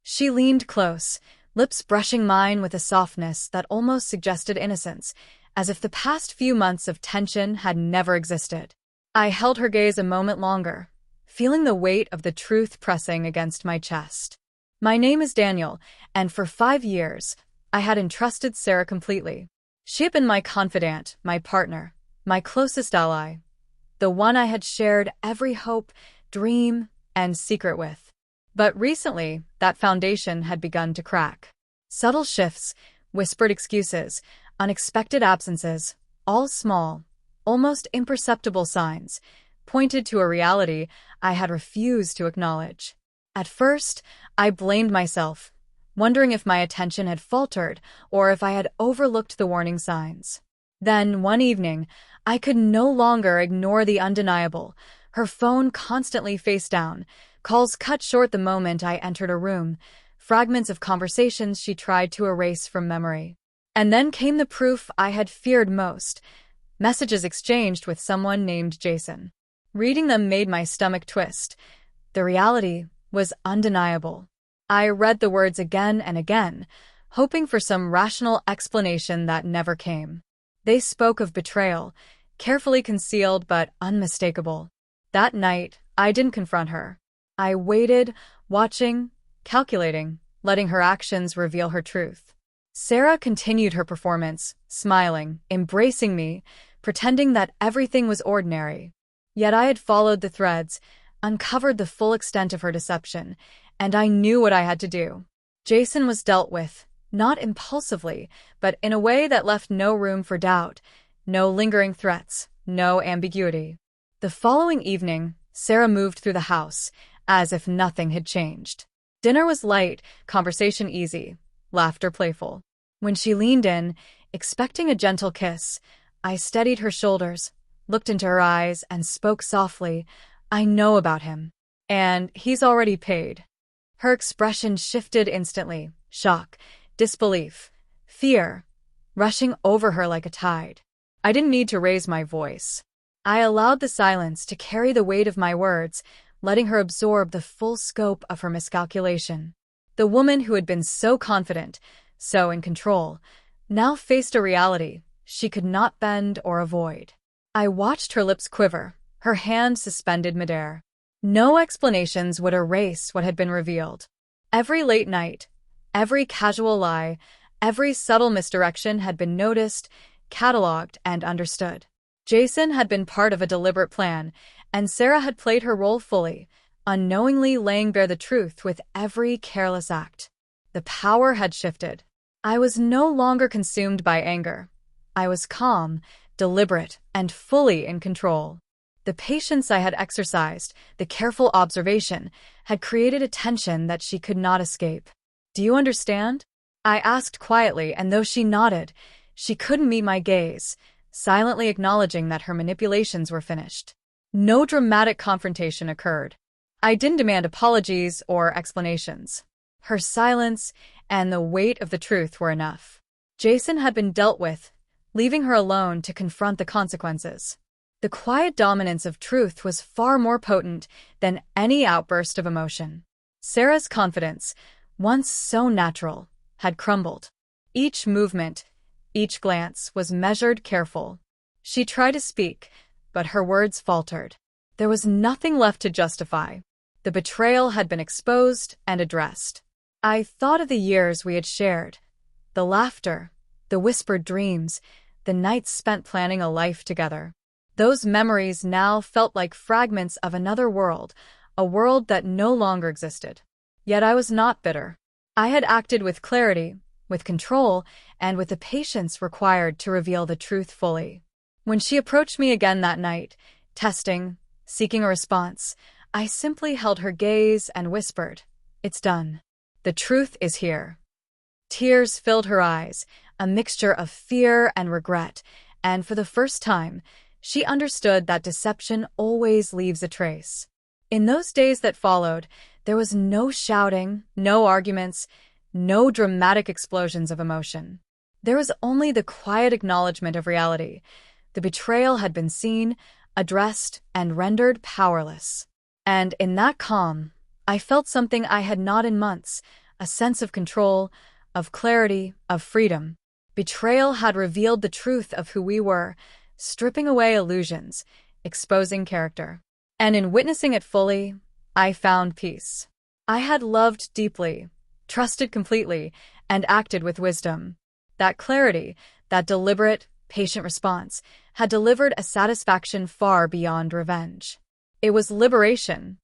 She leaned close, lips brushing mine with a softness that almost suggested innocence, as if the past few months of tension had never existed. I held her gaze a moment longer, feeling the weight of the truth pressing against my chest. My name is Daniel, and for 5 years, I had entrusted Sarah completely. She had been my confidant, my partner, my closest ally, the one I had shared every hope, dream, and secret with. But recently, that foundation had begun to crack. Subtle shifts, whispered excuses, unexpected absences, all small, almost imperceptible signs, pointed to a reality I had refused to acknowledge. At first, I blamed myself, wondering if my attention had faltered or if I had overlooked the warning signs. Then, one evening, I could no longer ignore the undeniable, her phone constantly face down, calls cut short the moment I entered a room, fragments of conversations she tried to erase from memory. And then came the proof I had feared most, messages exchanged with someone named Jason. Reading them made my stomach twist. The reality was undeniable. I read the words again and again, hoping for some rational explanation that never came. They spoke of betrayal, carefully concealed but unmistakable. That night, I didn't confront her. I waited, watching, calculating, letting her actions reveal her truth. Sarah continued her performance, smiling, embracing me, pretending that everything was ordinary. Yet I had followed the threads, uncovered the full extent of her deception, and I knew what I had to do. Jason was dealt with, not impulsively, but in a way that left no room for doubt, no lingering threats, no ambiguity. The following evening, Sarah moved through the house, as if nothing had changed. Dinner was light, conversation easy, laughter playful. When she leaned in, expecting a gentle kiss, I steadied her shoulders, looked into her eyes, and spoke softly, "I know about him. And he's already paid." Her expression shifted instantly, shock, disbelief, fear, rushing over her like a tide. I didn't need to raise my voice. I allowed the silence to carry the weight of my words, letting her absorb the full scope of her miscalculation. The woman who had been so confident, so in control, now faced a reality she could not bend or avoid. I watched her lips quiver, her hand suspended midair. No explanations would erase what had been revealed. Every late night, every casual lie, every subtle misdirection had been noticed, cataloged, and understood. Jason had been part of a deliberate plan, and Sarah had played her role fully, unknowingly laying bare the truth with every careless act. The power had shifted. I was no longer consumed by anger. I was calm, deliberate, and fully in control. The patience I had exercised, the careful observation, had created a tension that she could not escape. "Do you understand?" I asked quietly, and though she nodded, she couldn't meet my gaze, silently acknowledging that her manipulations were finished. No dramatic confrontation occurred. I didn't demand apologies or explanations. Her silence and the weight of the truth were enough. Jason had been dealt with, leaving her alone to confront the consequences. The quiet dominance of truth was far more potent than any outburst of emotion. Sarah's confidence, once so natural, had crumbled. Each movement, each glance was measured, careful. She tried to speak, but her words faltered. There was nothing left to justify. The betrayal had been exposed and addressed. I thought of the years we had shared, the laughter, the whispered dreams, the nights spent planning a life together. Those memories now felt like fragments of another world, a world that no longer existed. Yet I was not bitter. I had acted with clarity, with control, and with the patience required to reveal the truth fully. When she approached me again that night, testing, seeking a response, I simply held her gaze and whispered, "It's done. The truth is here." Tears filled her eyes, a mixture of fear and regret, and for the first time, she understood that deception always leaves a trace. In those days that followed, there was no shouting, no arguments, no dramatic explosions of emotion. There was only the quiet acknowledgement of reality. The betrayal had been seen, addressed, and rendered powerless. And in that calm, I felt something I had not in months, a sense of control, of clarity, of freedom. Betrayal had revealed the truth of who we were, stripping away illusions, exposing character. And in witnessing it fully, I found peace. I had loved deeply, trusted completely, and acted with wisdom. That clarity, that deliberate, patient response, had delivered a satisfaction far beyond revenge. It was liberation,